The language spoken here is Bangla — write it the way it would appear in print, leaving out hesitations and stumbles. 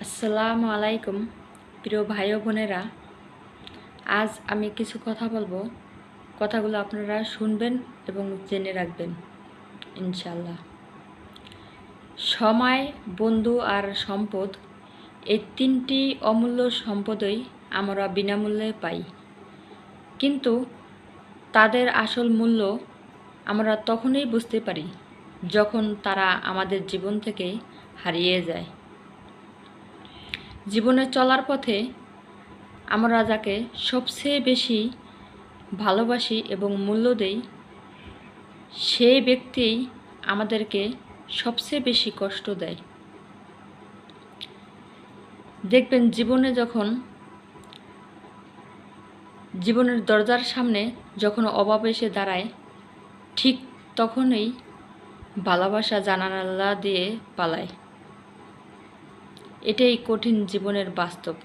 আসসালামু আলাইকুম প্রিয় ভাই ও বোনেরা। আজ আমি কিছু কথা বলবো, কথাগুলো আপনারা শুনবেন এবং জেনে রাখবেন ইনশাল্লাহ। সময়, বন্ধু আর সম্পদ, এই তিনটি অমূল্য সম্পদই আমরা বিনামূল্যে পাই, কিন্তু তাদের আসল মূল্য আমরা তখনই বুঝতে পারি যখন তারা আমাদের জীবন থেকে হারিয়ে যায়। জীবনে চলার পথে আমরা যাকে সবচেয়ে বেশি ভালোবাসি এবং মূল্য দেই, সেই ব্যক্তিই আমাদেরকে সবচেয়ে বেশি কষ্ট দেয়। দেখবেন জীবনের দরজার সামনে যখন অভাব এসে দাঁড়ায়, ঠিক তখনই ভালোবাসা জানালা দিয়ে পালায়। এটাই কঠিন জীবনের বাস্তব।